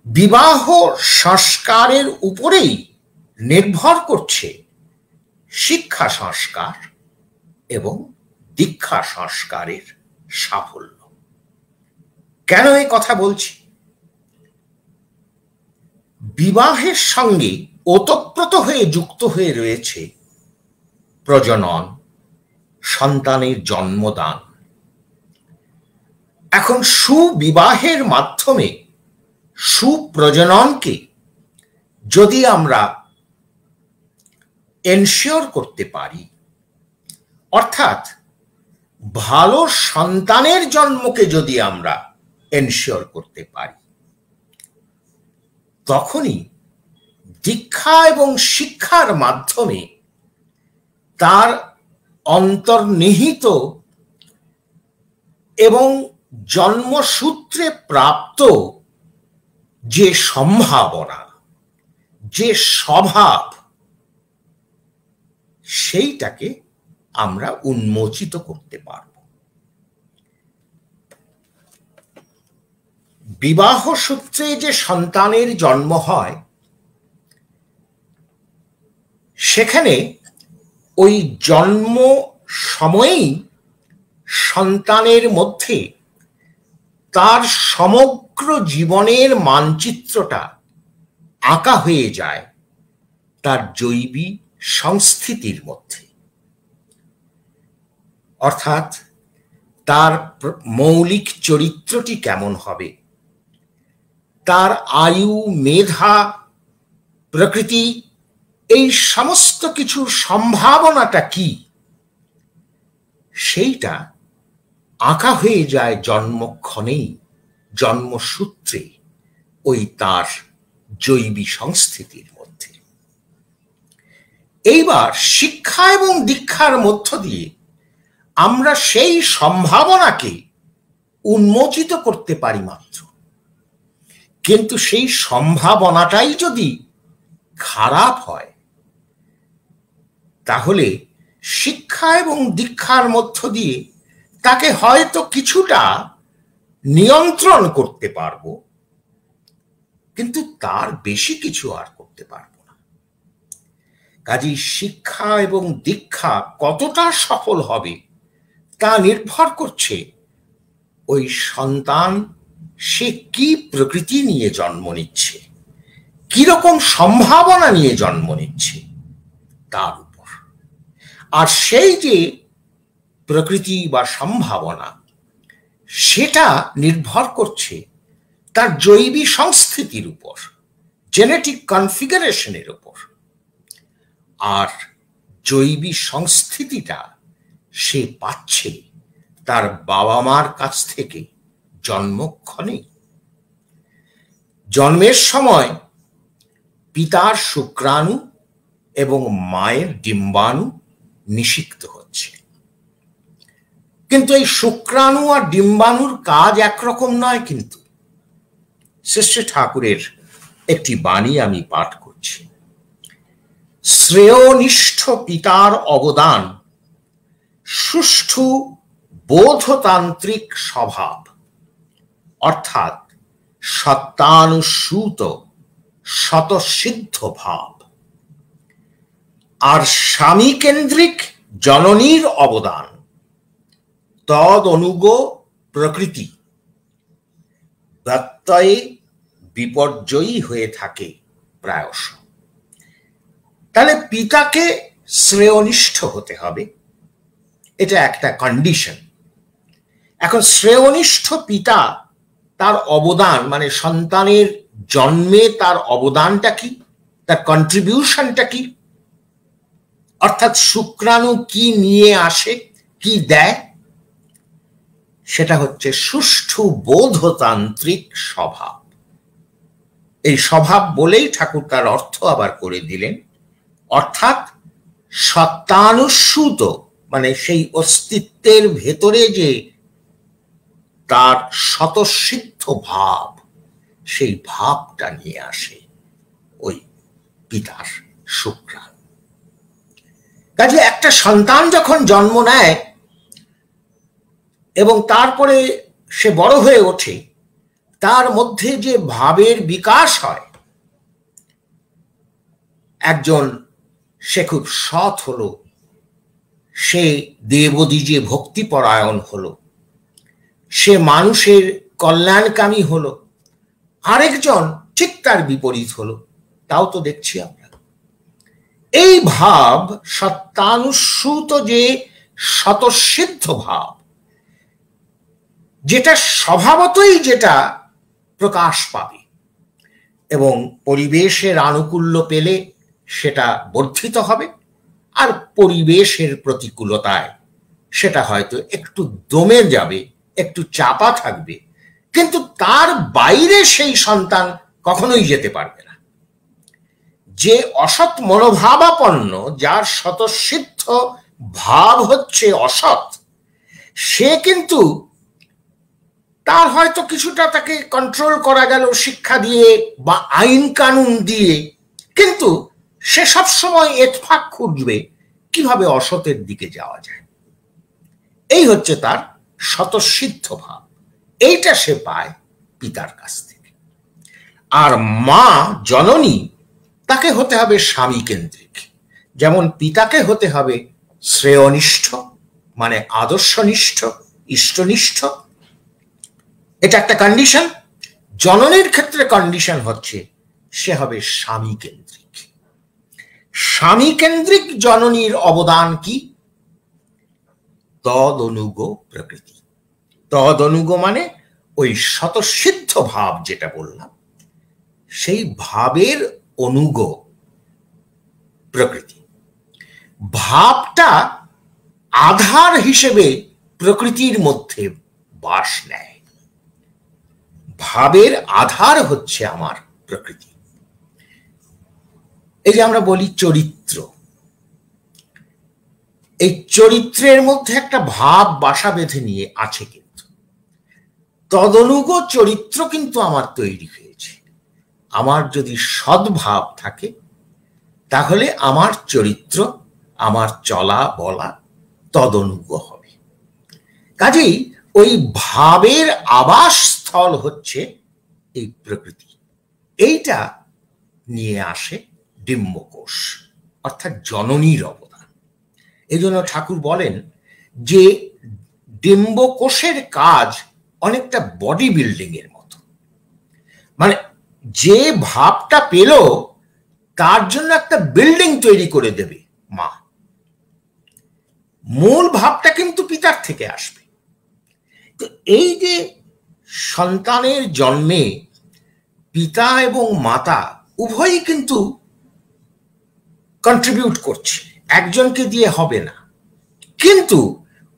বিবাহ সংস্কারের উপরেই নির্ভর করছে শিক্ষা সংস্কার এবং দীক্ষা সংস্কারের সাফল্য। কেন এই কথা বলছি? বিবাহের সঙ্গে ওতপ্রোত হয়ে যুক্ত হয়ে রয়েছে প্রজনন, সন্তানের জন্মদান। এখন সুবিবাহের মাধ্যমে সুপ্রজননকে যদি আমরা এনশিওর করতে পারি, অর্থাৎ ভালো সন্তানের জন্মকে যদি আমরা এনশিওর করতে পারি, তখনই দীক্ষা এবং শিক্ষার মাধ্যমে তার অন্তর্নিহিত এবং জন্মসূত্রে প্রাপ্ত যে সম্ভাবনা, যে স্বভাব, সেইটাকে আমরা উন্মোচিত করতে পারব। বিবাহ সূত্রে যে সন্তানের জন্ম হয়, সেখানে ওই জন্ম সময়েই সন্তানের মধ্যে তার সমগ্র জীবনের মানচিত্রটা আঁকা হয়ে যায় তার জৈবিক সংস্থিতির মধ্যে। অর্থাৎ তার মৌলিক চরিত্রটি কেমন হবে, তার আয়ু, মেধা, প্রকৃতি, এই সমস্ত কিছুর সম্ভাবনাটা কি, সেইটা আঁকা হয়ে যায় জন্মক্ষণেই, জন্মসূত্রে, ওই তার জৈবিক সংস্থিতির মধ্যে। এইবার শিক্ষা এবং দীক্ষার মধ্য দিয়ে আমরা সেই সম্ভাবনাকে উন্মোচিত করতে পারি মাত্র। কিন্তু সেই সম্ভাবনাটাই যদি খারাপ হয়, তাহলে শিক্ষা এবং দীক্ষার মধ্য দিয়ে তাকে হয়তো কিছুটা নিয়ন্ত্রণ করতে পারবো, কিন্তু তার বেশি কিছু আর করতে পারবো না। কাজেই শিক্ষা এবং দীক্ষা কতটা সফল হবে তা নির্ভর করছে ওই সন্তান সে কি প্রকৃতি নিয়ে জন্ম নিচ্ছে, কিরকম সম্ভাবনা নিয়ে জন্ম নিচ্ছে তার উপর। আর সেই যে প্রকৃতি বা সম্ভাবনা, সেটা নির্ভর করছে তার জৈবিক সংস্থিতির উপর, জেনেটিক কনফিগারেশনের উপর। আর জৈবিক সংস্থিতিটা সে পাচ্ছে তার বাবা মার কাছ থেকে জন্মক্ষণে। জন্মের সময় পিতার শুক্রাণু এবং মায়ের ডিম্বাণু নিষিক্ত হচ্ছে, কিন্তু এই শুক্রাণু আর ডিম্বাণুর কাজ একরকম নয়। কিন্তু শ্রী ঠাকুরের একটি বাণী আমি পাঠ করছি। শ্রেয়নিষ্ঠ পিতার অবদান সুষ্ঠু বোধতান্ত্রিক স্বভাব, অর্থাৎ সত্তানুসূত স্বতঃসিদ্ধ ভাব। আর স্বামী কেন্দ্রিক জননীর অবদান তদ অনুগ প্রকৃতি, ব্যত্যয়ে বিপর্যয়ী হয়ে থাকে প্রায়শ। তাহলে পিতাকে শ্রেয়নিষ্ঠ হতে হবে, এটা একটা কন্ডিশন। এখন শ্রেয়নিষ্ঠ পিতা, তার অবদান মানে সন্তানের জন্মে তার অবদানটা কি, তার কন্ট্রিবিউশনটা কি, অর্থাৎ শুক্রাণু কি নিয়ে আসে, কি দেয়, সেটা হচ্ছে সুষ্ঠু বোধতান্ত্রিক স্বভাব। এই স্বভাব বলেই ঠাকুর তার অর্থ আবার করে দিলেন, অর্থাৎ সত্তানুসূত মানে সেই অস্তিত্বের ভেতরে যে তার স্বতঃসিদ্ধ ভাব, সেই ভাবটা নিয়ে আসে ওই পিতার শুক্রাণু। কাজে একটা সন্তান যখন জন্ম নেয় এবং তারপরে সে বড় হয়ে ওঠে, তার মধ্যে যে ভাবের বিকাশ হয়, একজন সে খুব সৎ হলো, সে দেবদ্বিজে ভক্তিপরায়ণ হলো, সে মানুষের কল্যাণকামী হলো, আরেকজন ঠিক তার বিপরীত হলো, তাও তো দেখছি আমরা। এই ভাব সত্যানুস্যূত যে স্বতঃসিদ্ধ ভাব, যেটা স্বভাবতই যেটা প্রকাশ পাবে এবং পরিবেশের আনুকূল্য পেলে সেটা বর্ধিত হবে, আর পরিবেশের প্রতিকূলতায় সেটা হয়তো একটু দমে যাবে, একটু চাপা থাকবে, কিন্তু তার বাইরে সেই সন্তান কখনোই যেতে পারবে না। যে অসৎ মনোভাবাপন্ন, যার স্বতঃসিদ্ধ ভাব হচ্ছে অসৎ, সে কিন্তু তার হয়তো কিছুটা তাকে কন্ট্রোল করা গেল শিক্ষা দিয়ে বা আইন কানুন দিয়ে, কিন্তু সে সবসময় এতফাক খুঁজবে কিভাবে অসতের দিকে যাওয়া যায়। এই হচ্ছে তার স্বতঃসিদ্ধ ভাব, এইটা সে পায় পিতার কাছ থেকে। আর মা জননী, তাকে হতে হবে স্বামী কেন্দ্রিক। যেমন পিতাকে হতে হবে শ্রেয়নিষ্ঠ, মানে আদর্শনিষ্ঠ, ইষ্টনিষ্ঠ, এটা একটা কন্ডিশন। জননীর ক্ষেত্রে কন্ডিশন হচ্ছে সে হবে স্বামী কেন্দ্রিক। স্বামী কেন্দ্রিক জননীর অবদান কি? তদনুগ প্রকৃতি। তদনুগ মানে ওই স্বতঃসিদ্ধ ভাব যেটা বললাম, সেই ভাবের অনুগ প্রকৃতি। ভাবটা আধার হিসেবে প্রকৃতির মধ্যে বাস নেয়। ভাবের আধার হচ্ছে আমার প্রকৃতি। এই যে আমরা বলি চরিত্র, এই চরিত্রের মধ্যে একটা ভাব বাসা বেঁধে নিয়ে আছে, কিন্তু তদনুগ চরিত্র কিন্তু আমার তৈরি হয়েছে। আমার যদি সদ্ভাব থাকে তাহলে আমার চরিত্র, আমার চলা বলা তদনুগ হবে। কাজেই ওই ভাবের আবাসস্থল হচ্ছে এই প্রকৃতি। এইটা নিয়ে আসে ডিম্বকোষ, অর্থাৎ জননীর অবদান। এই জন্য ঠাকুর বলেন যে ডিম্বকোষের কাজ অনেকটা বডি বিল্ডিং এর মতো। মানে যে ভাবটা পেল তার জন্য একটা বিল্ডিং তৈরি করে দেবে মা। মূল ভাবটা কিন্তু পিতার থেকে আসবে। তো এই যে সন্তানের জন্মে পিতা এবং মাতা উভয়ই কিন্তু কন্ট্রিবিউট করছে, একজনকে দিয়ে হবে না, কিন্তু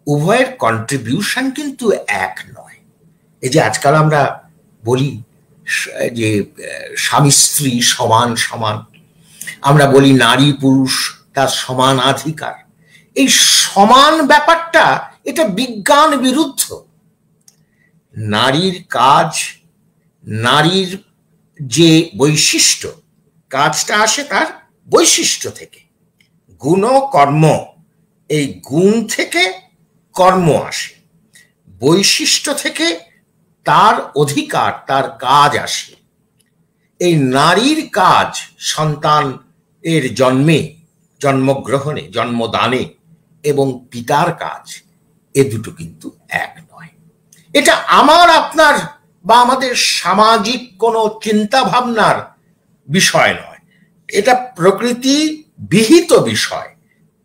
উভয়ের কন্ট্রিবিউশন কিন্তু এক নয়। এই যে আজকাল আমরা বলি যে স্বামী স্ত্রী সমান সমান, আমরা বলি নারী পুরুষ তার সমানাধিকার, এই সমান ব্যাপারটা এটা বিজ্ঞান বিরুদ্ধ। নারীর কাজ, নারীর যে বৈশিষ্ট্য, কাজটা আসে তার বৈশিষ্ট্য থেকে। গুণ কর্ম, এই গুণ থেকে কর্ম আসে, বৈশিষ্ট্য থেকে তার অধিকার, তার কাজ আসে। এই নারীর কাজ সন্তান এর জন্মে, জন্মগ্রহণে, জন্মদানে, এবং পিতার কাজ, এ দুটো কিন্তু এক নয়। এটা আমার আপনার বা আমাদের সামাজিক কোনো চিন্তা ভাবনার বিষয় নয়, এটা প্রকৃতি বিহিত বিষয়।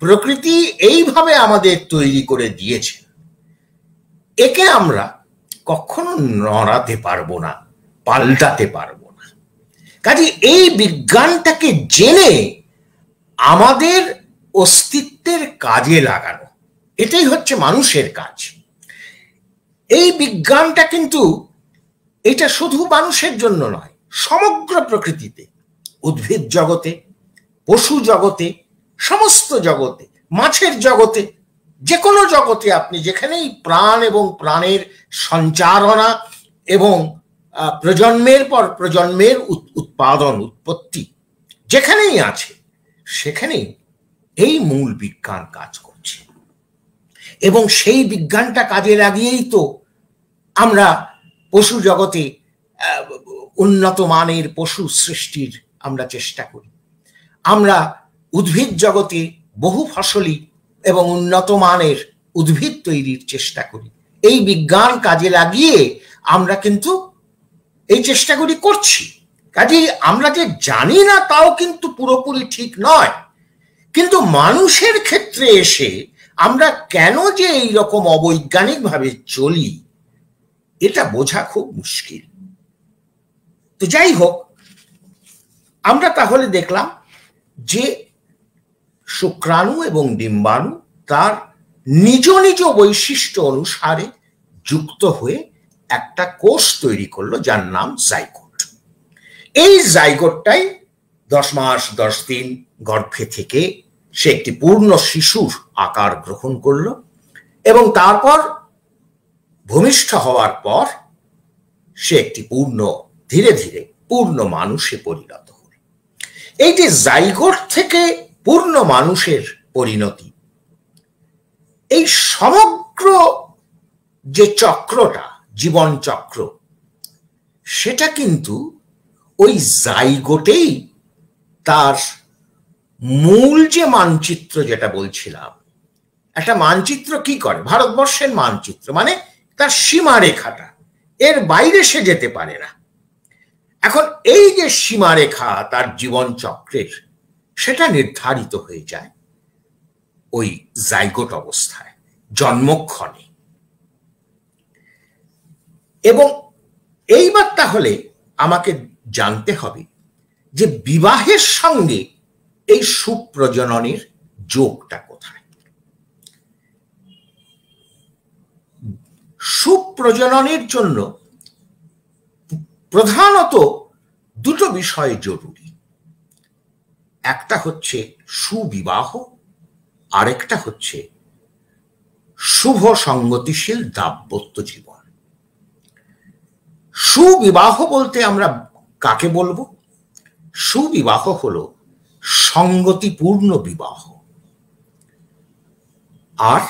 প্রকৃতি এইভাবে আমাদের তৈরি করে দিয়েছে, একে আমরা কখনো নড়াতে পারবো না, পাল্টাতে পারবো না। কাজে এই বিজ্ঞানটাকে জেনে আমাদের অস্তিত্বের কাজে লাগানো, এটাই হচ্ছে মানুষের কাজ। এই বিজ্ঞানটা কিন্তু এটা শুধু মানুষের জন্য নয়, সমগ্র প্রকৃতিতে, উদ্ভিদ জগতে, পশু জগতে, সমস্ত জগতে, মাছের জগতে, যে কোনো জগতে আপনি যেখানেই প্রাণ এবং প্রাণের সঞ্চারণা এবং প্রজন্মের পর প্রজন্মের উৎপাদন, উৎপত্তি যেখানেই আছে, সেখানেই এই মূল বিজ্ঞান কাজ করছে। এবং সেই বিজ্ঞানটা কাজে লাগিয়েই তো আমরা পশু জগতে উন্নত মানের পশু সৃষ্টির আমরা চেষ্টা করি, আমরা উদ্ভিদ জগতে বহু ফসলি এবং উন্নত মানের উদ্ভিদ তৈরির চেষ্টা করি। এই বিজ্ঞান কাজে লাগিয়ে আমরা কিন্তু এই চেষ্টাগুলি করছি। কাজেই আমরা যে জানি না তাও কিন্তু পুরোপুরি ঠিক নয়, কিন্তু মানুষের ক্ষেত্রে এসে আমরা কেন যে এইরকম অবৈজ্ঞানিকভাবে চলি এটা বোঝা খুব মুশকিল। তো যাই হোক, আমরা তাহলে দেখলাম যে শুক্রাণু এবং ডিম্বাণু তার নিজ নিজ বৈশিষ্ট্য অনুসারে যুক্ত হয়ে একটা কোষ তৈরি করলো যার নাম জাইগোট। এই জাইগোটটাই 10 মাস 10 দিন গর্ভে থেকে সে একটি পূর্ণ শিশুর আকার গ্রহণ করলো এবং তারপর ভূমিষ্ঠ হওয়ার পর সে একটি ধীরে ধীরে পূর্ণ মানুষে পরিণত হল। এই যে জাইগোট থেকে পূর্ণ মানুষের পরিণতি, এই সমগ্র যে চক্রটা, জীবন চক্র, সেটা কিন্তু ওই জাইগোটেই তার মূল যে মানচিত্র যেটা বলছিলাম, একটা মানচিত্র কি করে, ভারতবর্ষের মানচিত্র মানে তার সীমারেখাটা, এর বাইরে সে যেতে পারে না। এখন এই যে সীমারেখা তার জীবন চক্রের, সেটা নির্ধারিত হয়ে যায় ওই জাইগোট অবস্থায়, জন্মক্ষণে। এবং এইবার তাহলে আমাকে জানতে হবে যে বিবাহের সঙ্গে এই সুপ্রজননের যোগটা কোথায়। সুপ্রজননের জন্য প্রধানত দুটো বিষয় জরুরি, একটা হচ্ছে সুবিবাহ, আরেকটা হচ্ছে শুভ সঙ্গতিশীল দাম্পত্য জীবন। সুবিবাহ বলতে আমরা কাকে বলবো? সুবিবাহ হলো সঙ্গতিপূর্ণ বিবাহ, আর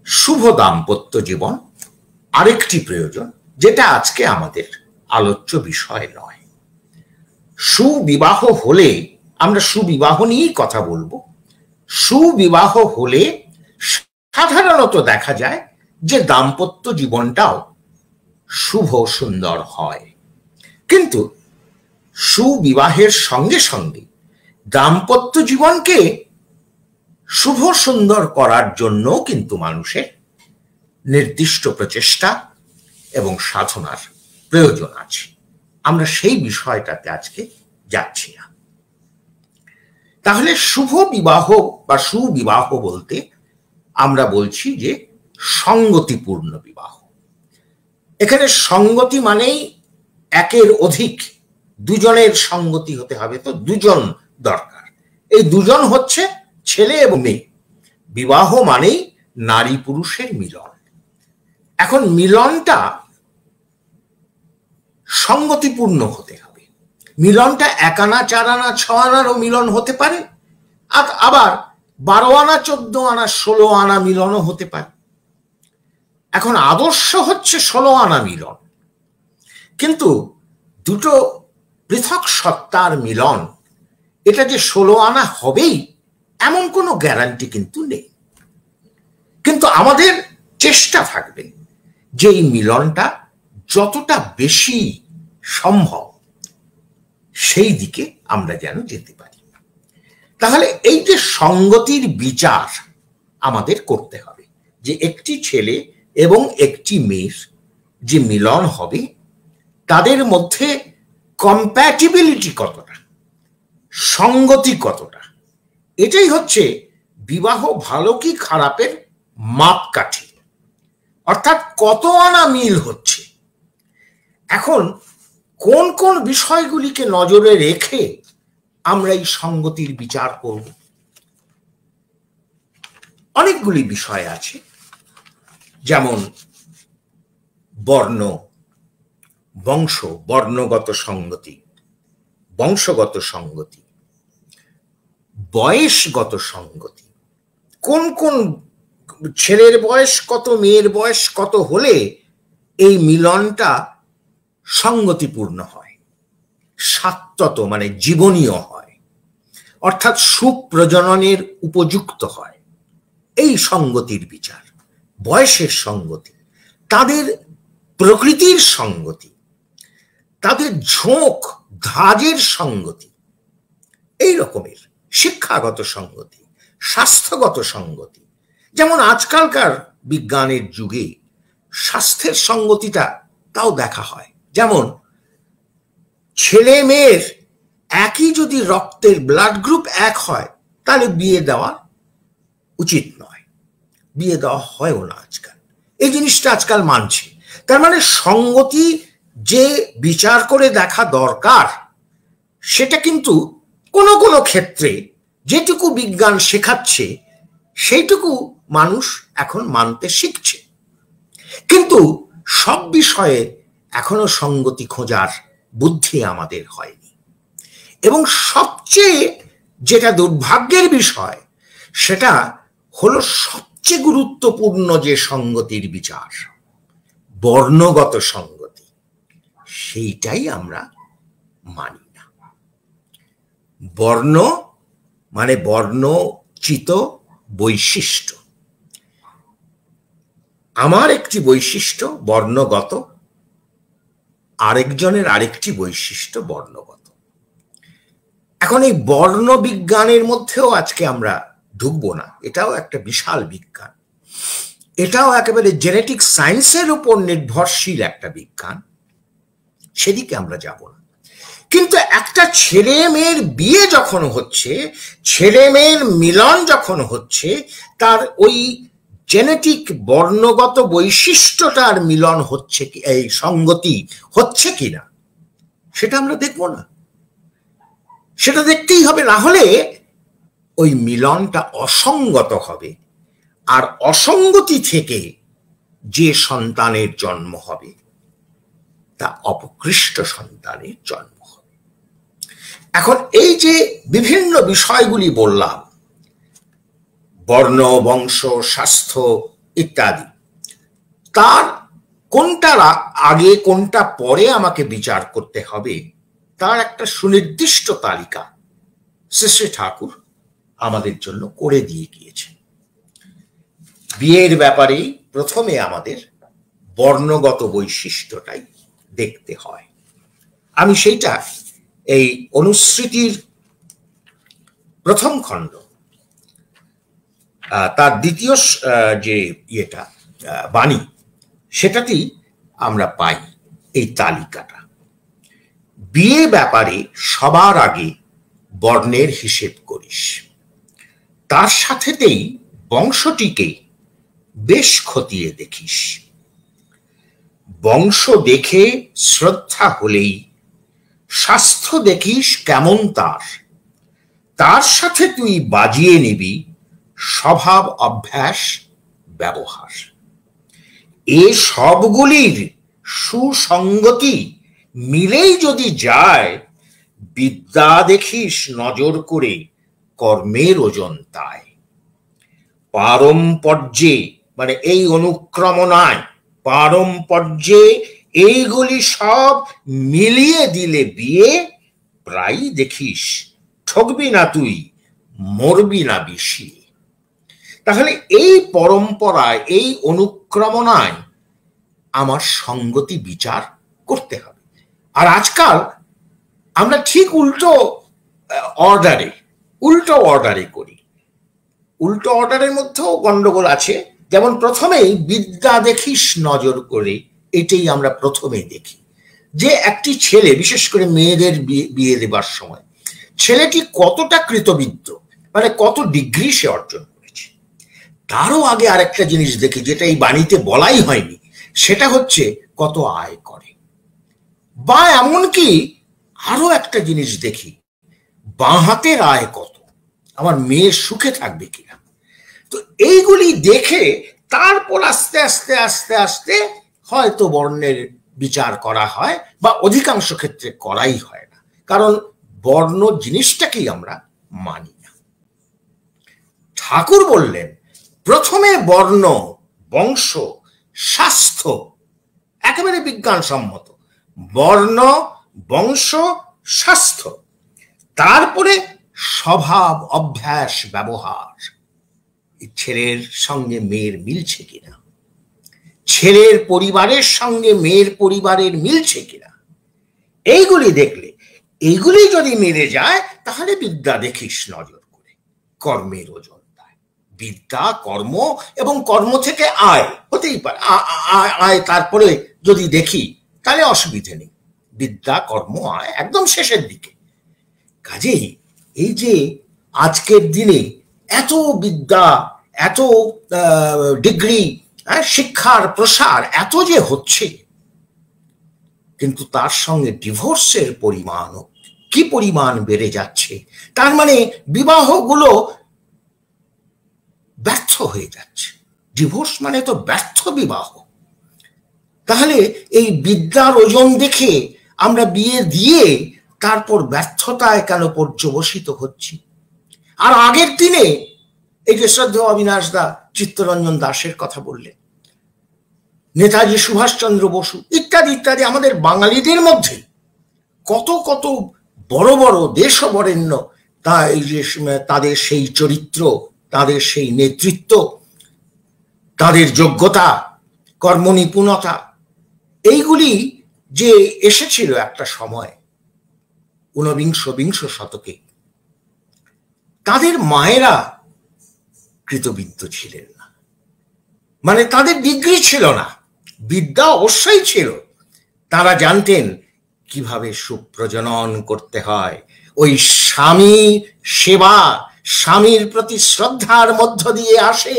শুভ দাম্পত্য জীবন আরেকটি প্রয়োজন, যেটা আজকে আমাদের আলোচ্য বিষয় নয়। সুবিবাহ হলে, আমরা সুবিবাহ নিয়েই কথা বলবো, সুবিবাহ হলে সাধারণত দেখা যায় যে দাম্পত্য জীবনটাও শুভ সুন্দর হয়। কিন্তু সুবিবাহের সঙ্গে সঙ্গে দাম্পত্য জীবনকে শুভ সুন্দর করার জন্য কিন্তু মানুষের নির্দিষ্ট প্রচেষ্টা এবং সাধনার প্রয়োজন আছে। আমরা সেই বিষয়টাতে আজকে যাচ্ছি না। তাহলে শুভ বিবাহ বা সুবিবাহ বলতে আমরা বলছি যে সঙ্গতিপূর্ণ বিবাহ। এখানে সঙ্গতি মানেই একের অধিক, দুজনের সঙ্গতি হতে হবে, তো দুজন দরকার। এই দুজন হচ্ছে ছেলে এবং মেয়ে। বিবাহ মানেই নারী পুরুষের মিলন। এখন মিলনটা সঙ্গতিপূর্ণ হতে হবে। মিলনটা 1 আনা 4 আনা 6 আনারও মিলন হতে পারে, আবার 12 আনা 14 আনা 16 আনা মিলনও হতে পারে। এখন আদর্শ হচ্ছে 16 আনা মিলন, কিন্তু দুটো পৃথক সত্তার মিলন, এটা যে 16 আনা হবেই এমন কোনো গ্যারান্টি কিন্তু নেই। কিন্তু আমাদের চেষ্টা থাকবে যে এই মিলনটা যতটা বেশি সম্ভব সেই দিকে আমরা যেন যেতে পারি। তাহলে এই যে সঙ্গতির বিচার আমাদের করতে হবে, যে একটি ছেলে এবং একটি মেয়ের যে মিলন হবে তাদের মধ্যে কম্প্যাটিবিলিটি কতটা, সঙ্গতি কতটা, এটাই হচ্ছে বিবাহ ভালো কি খারাপের মাপকাঠি। অর্থাৎ কত আনা মিল হচ্ছে। এখন কোন কোন বিষয়গুলিকে নজরে রেখে আমরা এই সঙ্গতির বিচার করব? অনেকগুলি বিষয় আছে, যেমন বর্ণ, বংশ, বর্ণগত সঙ্গতি, বংশগত সঙ্গতি, বয়সগত সঙ্গতি। কোন কোন ছেলের বয়স কত, মেয়ের বয়স কত হলে এই মিলনটা সঙ্গতিপূর্ণ হয়, সাত্ত্বত মানে জীবনীয় হয়, অর্থাৎ সুপ্রজননের উপযুক্ত হয়। এই সঙ্গতির বিচার, বয়সের সঙ্গতি, তাদের প্রকৃতির সঙ্গতি, তাদের ঝোঁক ধাজের সঙ্গতি, এই রকমের শিক্ষাগত সঙ্গতি, স্বাস্থ্যগত সঙ্গতি। যেমন আজকালকার বিজ্ঞানের যুগে স্বাস্থ্যের সঙ্গতিটা তাও দেখা হয়। যেমন ছেলে মেয়ের একই যদি রক্তের ব্লাড গ্রুপ এক হয় তাহলে বিয়ে দেওয়া উচিত নয়, বিয়ে দেওয়া হয়ও না আজকাল। এই জিনিসটা আজকাল মানছে। তার মানে সঙ্গতি যে বিচার করে দেখা দরকার, সেটা কিন্তু কোনো কোনো ক্ষেত্রে যেটুকু বিজ্ঞান শেখাচ্ছে সেইটুকু মানুষ এখন মানতে শিখছে। কিন্তু সব বিষয়ে এখনো সঙ্গতি খোঁজার বুদ্ধি আমাদের হয়নি। এবং সবচেয়ে যেটা দুর্ভাগ্যের বিষয়, সেটা হলো সবচেয়ে গুরুত্বপূর্ণ যে সঙ্গতির বিচার, বর্ণগত সঙ্গতি, সেইটাই আমরা মানি না। বর্ণ মানে বর্ণচিত বৈশিষ্ট্য। আমার একটি বৈশিষ্ট্য বর্ণগত, আরেকজনের আরেকটি বৈশিষ্ট্য বর্ণগত। এখন এই বর্ণ বিজ্ঞানের মধ্যেও আজকে আমরা ঢুকবো না, এটাও একটা বিশাল বিজ্ঞান, এটাও একেবারে জেনেটিক সায়েন্সের উপর নির্ভরশীল একটা বিজ্ঞান, সেদিকে আমরা যাব না। কিন্তু একটা ছেলে মেয়ের বিয়ে যখন হচ্ছে, ছেলে মেয়ের মিলন যখন হচ্ছে, তার ওই জেনেটিক বর্ণগত বৈশিষ্ট্যটার মিলন হচ্ছে কি, এই সঙ্গতি হচ্ছে কিনা, সেটা আমরা দেখব না, সেটা দেখতেই হবে। না হলে ওই মিলনটা অসঙ্গত হবে, আর অসঙ্গতি থেকে যে সন্তানের জন্ম হবে তা অপকৃষ্ট সন্তানের জন্ম হবে। এখন এই যে বিভিন্ন বিষয়গুলি বললাম, বর্ণ, বংশ, স্বাস্থ্য ইত্যাদি, তার কোনটা আগে কোনটা পরে আমাকে বিচার করতে হবে তার একটা সুনির্দিষ্ট তালিকা শ্রী শ্রী ঠাকুর আমাদের জন্য করে দিয়ে গিয়েছে। বিয়ের ব্যাপারে প্রথমে আমাদের বর্ণগত বৈশিষ্ট্যটাই দেখতে হয়। আমি সেইটা এই অনুস্মৃতির প্রথম খণ্ড তার দ্বিতীয় যে ইয়েটা বাণী, সেটাতেই আমরা পাই এই তালিকাটা। বিয়ে ব্যাপারে সবার আগে বর্ণের হিসেব করিস, তার সাথেতেই বংশটিকে বেশ খতিয়ে দেখিস। বংশ দেখে শ্রদ্ধা হলেই স্বাস্থ্য দেখিস কেমন তার, তার সাথে তুই বাজিয়ে নিবি স্বভাব, অভ্যাস, ব্যবহার। এ সবগুলির সুসঙ্গতি মিলেই যদি যায়, বিদ্যা দেখিস নজর করে কর্মের ওজন তাই। পারম্পর্যে মানে এই অনুক্রমণায়, পারম্পর্যে এইগুলি সব মিলিয়ে দিলে বিয়ে প্রায়ই দেখিস ঠকবি না তুই, মরবি না বেশি। তাহলে এই পরম্পরায়, এই অনুক্রমণায় আমার সঙ্গতি বিচার করতে হবে। আর আজকাল আমরা ঠিক উল্টো অর্ডারে করি। উল্টো অর্ডারের মধ্যেও গন্ডগোল আছে। যেমন প্রথমেই বিদ্যা দেখিস নজর করে, এটাই আমরা প্রথমেই দেখি যে একটি ছেলে, বিশেষ করে মেয়েদের বিয়ে দেবার সময়, ছেলেটি কতটা কৃতবিদ্য, মানে কত ডিগ্রি সে অর্জন করেছে। তারও আগে আরেকটা জিনিস দেখি, যেটা এই বাণীতে বলাই হয়নি, সেটা হচ্ছে কত আয় করে। বা এমনকি আরো একটা জিনিস দেখি, বাঁ হাতের আয় কত, আমার মেয়ে সুখে থাকবে কিনা। তো এইগুলি দেখে তারপর আস্তে আস্তে আস্তে আস্তে হয়তো বর্ণের বিচার করা হয়, বা অধিকাংশ ক্ষেত্রে করাই হয় না, কারণ বর্ণ জিনিসটাকেই আমরা মানি না। ঠাকুর বললেন প্রথমে বর্ণ, বংশ, স্বাস্থ্য একেবারে বিজ্ঞানসম্মত, বর্ণ, বংশ, স্বাস্থ্য, তারপরে স্বভাব, অভ্যাস, ব্যবহার। ছেলের সঙ্গে মেয়ের মিলছে কিনা, ছেলের পরিবারের সঙ্গে মেয়ের পরিবারের মিলছে কিনা, এইগুলি দেখলে, এইগুলি যদি মিলে যায় তাহলে বিদ্যা দেখিস নজর করে, কর্মের ওজন দেয়। বিদ্যা, কর্ম, এবং কর্ম থেকে আয় হতেই পারে, আয় তারপরে যদি দেখি তাহলে অসুবিধে নেই। বিদ্যা, কর্ম, আয় একদম শেষের দিকে। কাজেই এই যে আজকের দিনে এত বিদ্যা, এত ডিগ্রি, শিক্ষার প্রসার এত যে হচ্ছে, কিন্তু তার সঙ্গে ডিভোর্সের পরিমাণও কি পরিমাণ বেড়ে যাচ্ছে। তার মানে বিবাহগুলো ব্যর্থ হয়ে যাচ্ছে। ডিভোর্স মানে তো ব্যর্থ বিবাহ। তাহলে এই বিদ্যার ওজন দেখে আমরা বিয়ে দিয়ে তারপর ব্যর্থতায় কেন পর্যবসিত হচ্ছি? আর আগের দিনে এই যে শ্রদ্ধেয় অবিনাশ দা চিত্তরঞ্জন দাসের কথা বললেন, নেতাজি সুভাষচন্দ্র বসু ইত্যাদি ইত্যাদি, আমাদের বাঙালিদের মধ্যে কত কত বড় বড় দেশবরেণ্য, তাদের সেই চরিত্র, তাদের সেই নেতৃত্ব, তাদের যোগ্যতা, কর্মনিপুণতা, এইগুলি যে এসেছিল একটা সময় ঊনবিংশ শতকে, তাদের মায়েরা কৃতবিদ্য ছিলেন না, মানে তাদের ডিগ্রি ছিল না, বিদ্যা অবশ্যই ছিল। তারা জানতেন কিভাবে সুপ্রজনন করতে হয়, ওই স্বামী সেবা, স্বামীর প্রতি শ্রদ্ধার মধ্য দিয়ে আসে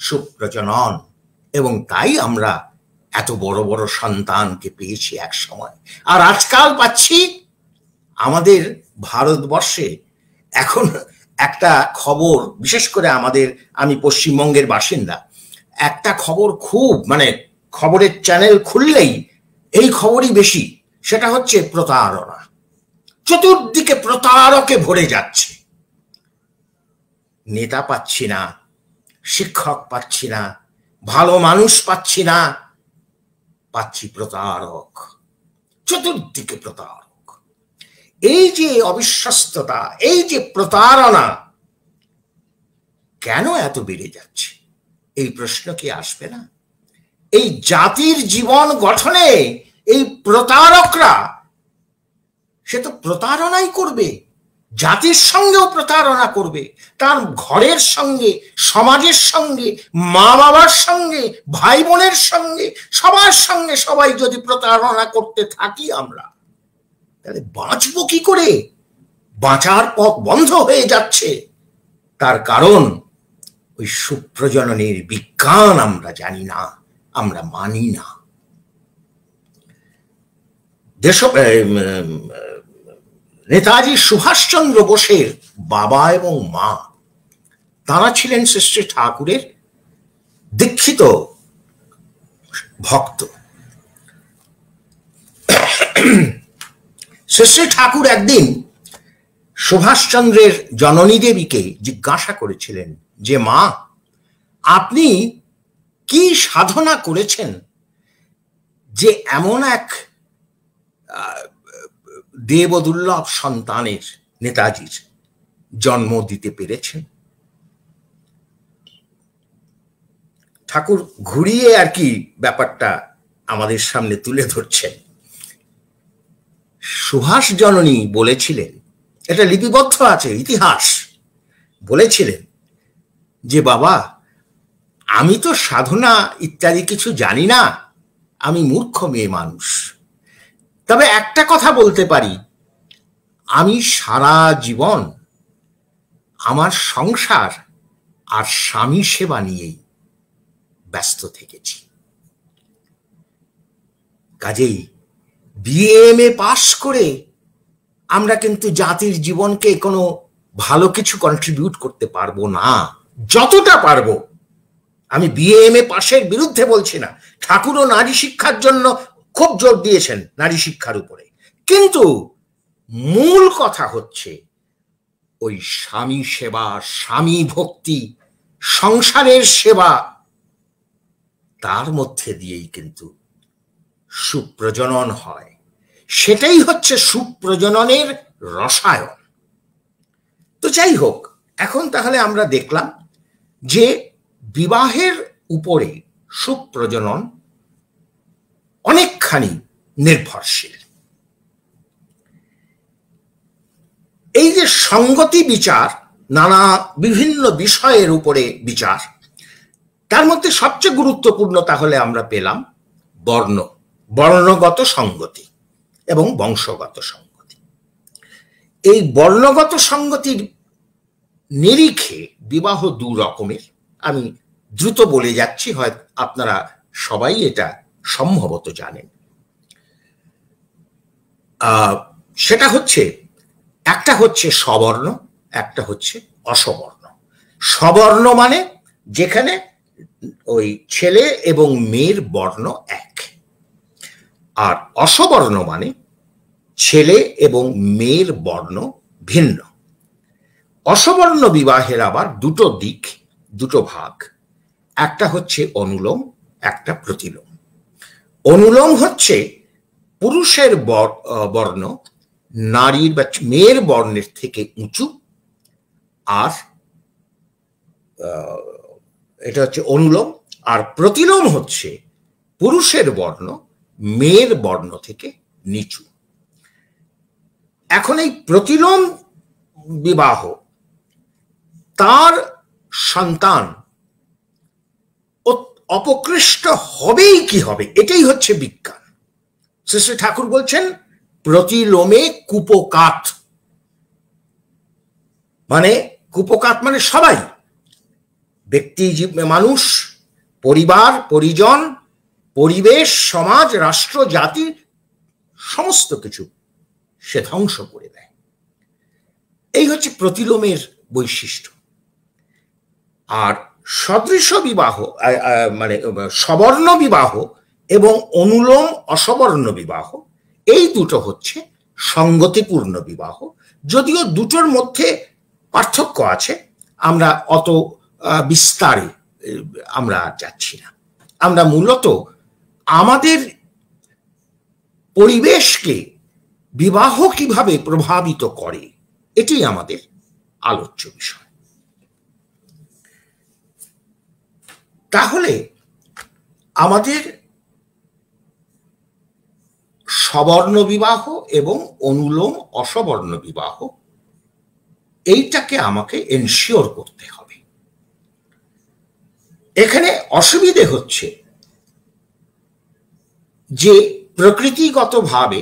সুপ্রজনন। এবং তাই আমরা এত বড় বড় সন্তানকে পেয়েছি এক সময়। আর আজকাল পাচ্ছি আমাদের ভারতবর্ষে এখন একটা খবর, বিশেষ করে আমি পশ্চিমবঙ্গের বাসিন্দা, একটা খবর খুব, মানে খবরের চ্যানেল খুললেই এই খবরই বেশি, সেটা হচ্ছে প্রতারণা। চতুর্দিকে প্রতারকে ভরে যাচ্ছে। নেতা পাচ্ছি না, শিক্ষক পাচ্ছি না, ভালো মানুষ পাচ্ছি না, পাচ্ছি প্রতারক, চতুর্দিকে প্রতারক। এই যে অবিশ্বস্ততা, এই যে প্রতারণা কেন এত বেড়ে যাচ্ছে, এই প্রশ্ন কি আসবে না? এই জাতির জীবন গঠনে এই প্রতারকরা, সে তো প্রতারণাই করবে, জাতির সঙ্গেও প্রতারণা করবে, তার ঘরের সঙ্গে, সমাজের সঙ্গে, মা বাবার সঙ্গে, ভাই বোনের সঙ্গে, সবার সঙ্গে সবাই যদি প্রতারণা করতে থাকি আমরা, তাহলে বাঁচবো কি করে? বাঁচার পথ বন্ধ হয়ে যাচ্ছে। তার কারণ ওই সুপ্রজননের বিজ্ঞান আমরা জানি না, আমরা মানি না। নেতাজি সুভাষচন্দ্র বোসের বাবা এবং মা, তারা ছিলেন শ্রী শ্রী ঠাকুরের দীক্ষিত ভক্ত। শ্রী শ্রী ঠাকুর একদিন সুভাষচন্দ্রের জননী দেবীকে জিজ্ঞাসা করেছিলেন যে, মা, আপনি কি সাধনা করেছেন যে এমন এক দেবদুর্লভ সন্তানের, নেতাজির জন্ম দিতে পেরেছেন? ঠাকুর ঘুরিয়ে আর কি ব্যাপারটা আমাদের সামনে তুলে ধরছেন। সুভাষ জননী বলেছিলেন, এটা লিপিবদ্ধ আছে, ইতিহাস, বলেছিলেন যে, বাবা, আমি তো সাধনা ইত্যাদি কিছু জানি না, আমি মূর্খ মেয়ে মানুষ, তবে একটা কথা বলতে পারি, আমি সারা জীবন আমার সংসার আর স্বামী সেবা নিয়েই ব্যস্ত থেকেছি। কাজেই বিএমএ পাস করে আমরা কিন্তু জাতির জীবনকে কোনো ভালো কিছু কন্ট্রিবিউট করতে পারবো না। যতটা পারবো, আমি বিএমএ পাশের বিরুদ্ধে বলছি না, ঠাকুরও নারী শিক্ষার জন্য খুব জোর দিয়েছেন, নারী শিক্ষার উপরে, কিন্তু মূল কথা হচ্ছে ওই স্বামী সেবা, স্বামী ভক্তি, সংসারের সেবা, তার মধ্যে দিয়েই কিন্তু সুপ্রজনন হয়। সেটাই হচ্ছে সুপ্রজননের রসায়ন। তো যাই হোক, এখন তাহলে আমরা দেখলাম যে বিবাহের উপরে সুপ্রজনন অনেকখানি নির্ভরশীল। এই যে সঙ্গতি বিচার, নানা বিভিন্ন বিষয়ের উপরে বিচার, তার মধ্যে সবচেয়ে গুরুত্বপূর্ণ তাহলে আমরা পেলাম বর্ণগত সঙ্গতি এবং বংশগত সঙ্গতি। এই বর্ণগত সঙ্গতির নিরিখে বিবাহ দু রকমের। আমি দ্রুত বলে যাচ্ছি, হয়তো আপনারা সবাই এটা সম্ভবত জানেন। সেটা হচ্ছে, একটা হচ্ছে সবর্ণ, একটা হচ্ছে অসবর্ণ। সবর্ণ মানে যেখানে ওই ছেলে এবং মেয়ের বর্ণ এক, আর অসবর্ণ মানে ছেলে এবং মেয়ের বর্ণ ভিন্ন। অসবর্ণ বিবাহের আবার দুটো দিক, দুটো ভাগ। একটা হচ্ছে অনুলোম, একটা প্রতিলোম। অনুলোম হচ্ছে পুরুষের বর্ণ নারীর বা মেয়ের বর্ণের থেকে উঁচু, আর এটা হচ্ছে অনুলোম। আর প্রতিলোম হচ্ছে পুরুষের বর্ণ মেয়ের বর্ণ থেকে নিচু। এখন এই প্রতিলোম বিবাহ, তার সন্তান অপকৃষ্ট হবেই কি হবে, এটাই হচ্ছে বিজ্ঞান। শ্রী শ্রী ঠাকুর বলছেন প্রতিলোমে কুপকাত, মানে কুপকাত মানে সবাই, ব্যক্তি, মানুষ, পরিবার, পরিজন, পরিবেশ, সমাজ, রাষ্ট্র, জাতি, সমস্ত কিছু সে ধ্বংস করে দেয়। এই হচ্ছে প্রতিলোমের বৈশিষ্ট্য। আর সদৃশ বিবাহ মানে সবর্ণ বিবাহ এবং অনুলোম অসবর্ণ বিবাহ, এই দুটো হচ্ছে সঙ্গতিপূর্ণ বিবাহ। যদিও দুটোর মধ্যে পার্থক্য আছে, আমরা অত বিস্তারে আমরা যাচ্ছি না। আমরা মূলত আমাদের পরিবেশকে বিবাহ কিভাবে প্রভাবিত করে, এটি আমাদের আলোচ্য বিষয়। তাহলে আমাদের সবর্ণ বিবাহ এবং অনুলোম অসবর্ণ বিবাহ, এইটাকে আমাকে এনশিওর করতে হবে। এখানে অসুবিধে হচ্ছে যে প্রকৃতিগতভাবে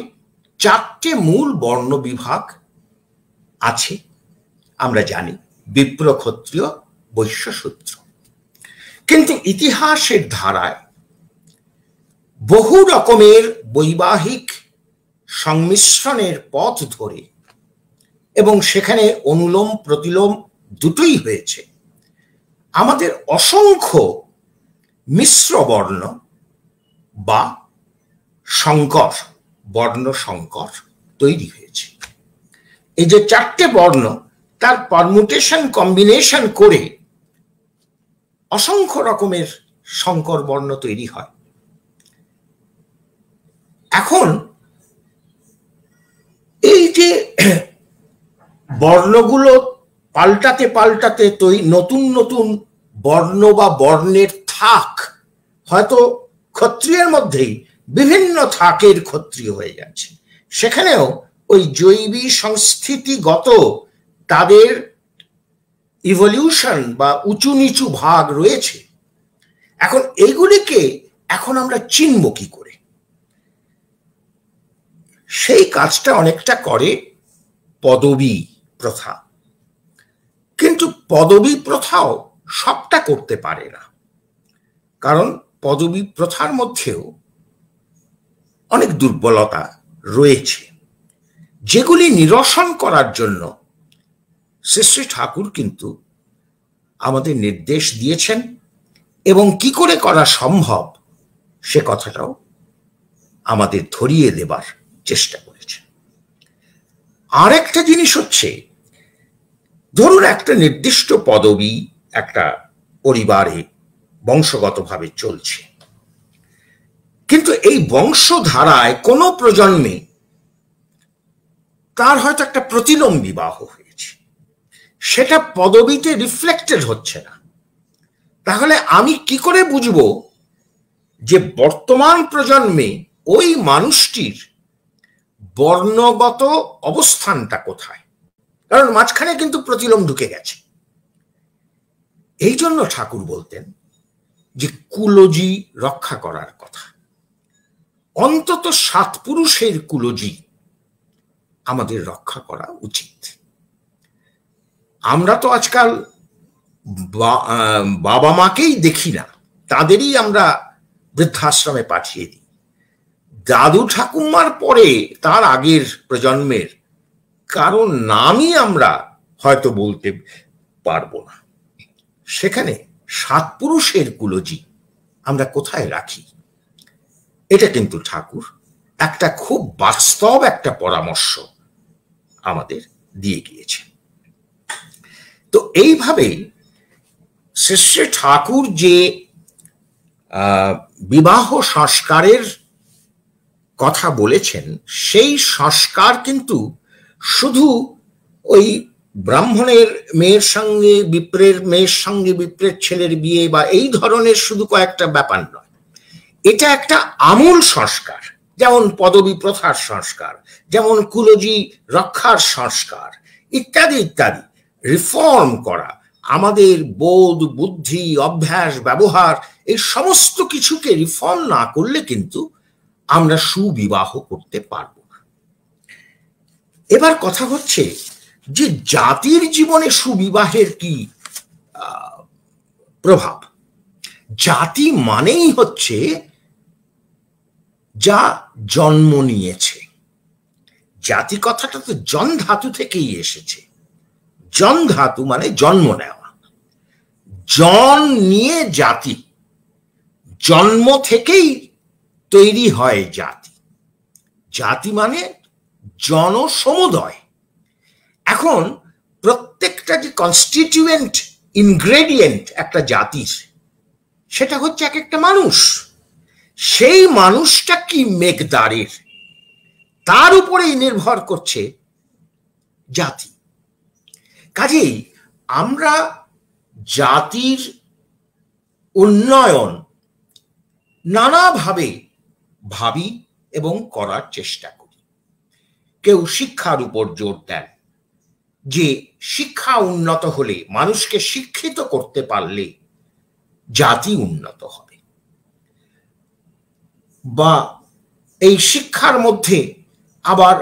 চারটে মূল বর্ণ বিভাগ আছে, আমরা জানি, বিপ্র, ক্ষত্রিয়, বৈশ্য, শূদ্র। কিন্তু ইতিহাসের ধারায় বহু রকমের বৈবাহিক সংমিশ্রণের পথ ধরে, এবং সেখানে অনুলোম প্রতিলোম দুটোই হয়েছে, আমাদের অসংখ্য মিশ্র বর্ণ বা সংকর, বর্ণ সংকর তৈরি হয়েছে। এই যে চারটে বর্ণ, তার পারমুটেশন, কম্বিনেশন করে অসংখ্য রকমের সংকর বর্ণ তৈরি হয়। এখন এই যে বর্ণগুলো পাল্টাতে পাল্টাতে নতুন নতুন বর্ণ বা বর্ণের থাক, হয়তো ক্ষত্রিয়ের মধ্যেই বিভিন্ন থাকের ক্ষত্রিয় হয়ে যাচ্ছে, সেখানেও ওই জৈবিক সংস্থিতিগত তাদের ইভলিউশন বা উঁচু নিচু ভাগ রয়েছে। এখন এইগুলিকে এখন আমরা চিনব কি করে? সেই কাজটা অনেকটা করে পদবী প্রথা। কিন্তু পদবী প্রথাও সবটা করতে পারে না, কারণ পদবী প্রথার মধ্যেও অনেক দুর্বলতা রয়েছে, যেগুলি নিরসন করার জন্য শ্রী শ্রী ঠাকুর কিন্তু আমাদের নির্দেশ দিয়েছেন, এবং কি করে করা সম্ভব সে কথাটাও আমাদের ধরিয়ে দেবার চেষ্টা করেছেন। আর একটা জিনিস হচ্ছে, ধরুন একটা নির্দিষ্ট পদবী একটা পরিবারে বংশগতভাবে চলছে, কিন্তু এই বংশধারায় কোনো প্রজন্মে তার হয়তো একটা প্রতিলোম বিবাহ হয়েছে, সেটা পদবিতে রিফ্লেক্টেড হচ্ছে না। তাহলে আমি কি করে বুঝবো যে বর্তমান প্রজন্মে ওই মানুষটির বর্ণগত অবস্থানটা কোথায়? কারণ মাঝখানে কিন্তু প্রতিলোম ঢুকে গেছে। এই জন্য ঠাকুর বলতেন যে কুলজি রক্ষা করার কথা। অন্তত 7 পুরুষের কুলজি আমাদের রক্ষা করা উচিত। আমরা তো আজকাল বাবা মাকেই দেখি না, তাদেরই আমরা বৃদ্ধাশ্রমে পাঠিয়ে দিই। দাদু ঠাকুমার পরে তার আগের প্রজন্মের কারণ নামই আমরা হয়তো বলতে পারবো না। সেখানে 7 পুরুষের কুলজি আমরা কোথায় রাখি? এটা কিন্তু ঠাকুর একটা খুব বাস্তব একটা পরামর্শ আমাদের দিয়ে গিয়েছেন। তো এইভাবে শ্রী শ্রী ঠাকুর যে বিবাহ সংস্কারের কথা বলেছেন, সেই সংস্কার কিন্তু শুধু ওই ব্রাহ্মণের মেয়ের সঙ্গে বিপ্রের মেয়ের সঙ্গে বিপ্রের ছেলের বিয়ে বা এই ধরনের শুধু কয়েকটা ব্যাপার নয়। এটা একটা আমূল সংস্কার, যেমন পদবী প্রথার সংস্কার, যেমন কুলজি রক্ষার সংস্কার, ইত্যাদি ইত্যাদি। রিফর্ম করা, আমাদের বোধ বুদ্ধি অভ্যাস ব্যবহার এই সমস্ত কিছুকে রিফর্ম না করলে কিন্তু আমরা সুবিবাহ করতে পারব না। এবার কথা হচ্ছে যে জাতির জীবনে সুবিবাহের কি প্রভাব? জাতি মানেই হচ্ছে যা জন্ম নিয়েছে। জাতি কথাটা তো জন ধাতু থেকেই এসেছে। জন ধাতু মানে জন্ম নেওয়া, জন নিয়ে জাতি, জন্ম থেকেই তৈরি হয় জাতি। জাতি মানে জনসমুদয়। এখন প্রত্যেকটা যে কনস্টিটিউয়েন্ট ইনগ্রেডিয়েন্ট একটা জাতির, সেটা হচ্ছে এক একটা মানুষ। সেই মানুষটা কি মেকদারের, তার উপরেই নির্ভর করছে জাতি। কাজেই আমরা জাতির উন্নয়ন নানাভাবে ভাবি এবং করার চেষ্টা করি। কেউ শিক্ষার উপর জোর দেন যে শিক্ষা উন্নত হলে, মানুষকে শিক্ষিত করতে পারলে জাতি উন্নত হবে। বা এই শিক্ষার মধ্যে আবার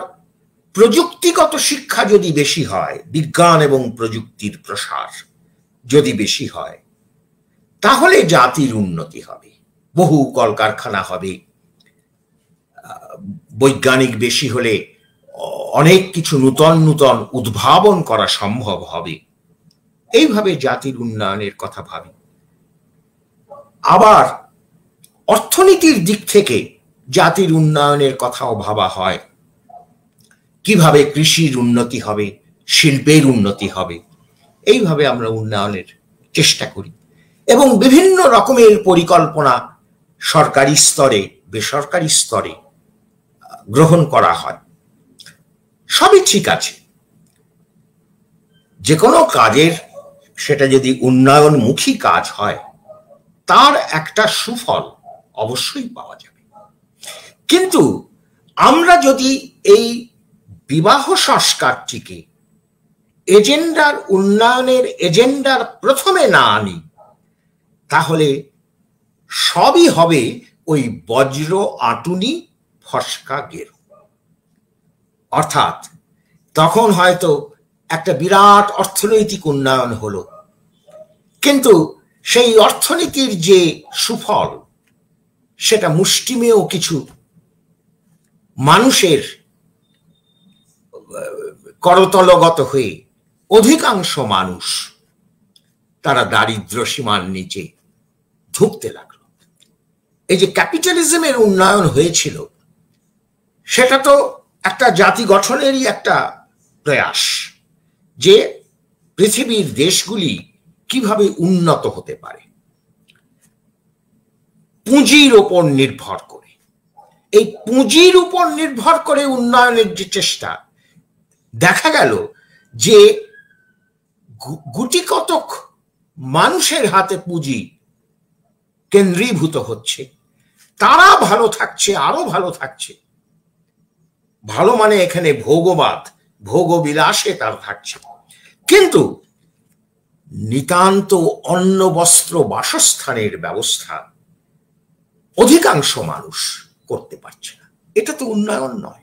প্রযুক্তিগত শিক্ষা যদি বেশি হয়, বিজ্ঞান এবং প্রযুক্তির প্রসার যদি বেশি হয়, তাহলে জাতির উন্নতি হবে। বহু কলকারখানা হবে, বৈজ্ঞানিক বেশি হলে অনেক কিছু নূতন নূতন উদ্ভাবন করা সম্ভব হবে। এইভাবে জাতির উন্নয়নের কথা ভাবি। আবার অর্থনীতির দিক থেকে জাতির উন্নয়নের কথাও ভাবা হয়। কিভাবে কৃষির উন্নতি হবে, শিল্পের উন্নতি হবে, এইভাবে আমরা উন্নয়নের চেষ্টা করি। এবং বিভিন্ন রকমের পরিকল্পনা সরকারি স্তরে বেসরকারি স্তরে গ্রহণ করা হয়। সবই ঠিক আছে। যে কোনো কাজের, সেটা যদি উন্নয়নমুখী কাজ হয়, তার একটা সুফল অবশ্যই পাওয়া যাবে। কিন্তু আমরা যদি এই বিবাহ সংস্কারটিকে এজেন্ডার উন্নয়নের এজেন্ডার প্রথমে না আনি, তাহলে সবই হবে ওই বজ্র আটুনি ফসকা গেরো। অর্থাৎ তখন হয়তো একটা বিরাট অর্থনৈতিক উন্নয়ন হলো, কিন্তু সেই অর্থনীতির যে সুফল, সেটা মুষ্টিমেয় কিছু মানুষের করতলগত হয়ে অধিকাংশ মানুষ তারা দারিদ্র সীমার নিচে ঢুকতে লাগলো। এই যে ক্যাপিটালিজমের উন্নয়ন হয়েছিল, সেটা তো একটা জাতি গঠনেরই একটা প্রয়াস, যে পৃথিবীর দেশগুলি কিভাবে উন্নত হতে পারে পুঁজির উপর নির্ভর করে। এই পুঁজির উপর নির্ভর করে উন্নয়নের যে চেষ্টা, দেখা গেল যে গুটি কতক মানুষের হাতে পুঁজি কেন্দ্রীভূত হচ্ছে, তারা ভালো থাকছে, আরো ভালো থাকছে। ভালো মানে এখানে ভোগবাদ, ভোগবিলাসে তার থাকছে, কিন্তু নিতান্ত অন্ন বস্ত্র বাসস্থানের ব্যবস্থা অধিকাংশ মানুষ করতে পারছে না। এটা তো উন্নয়ন নয়।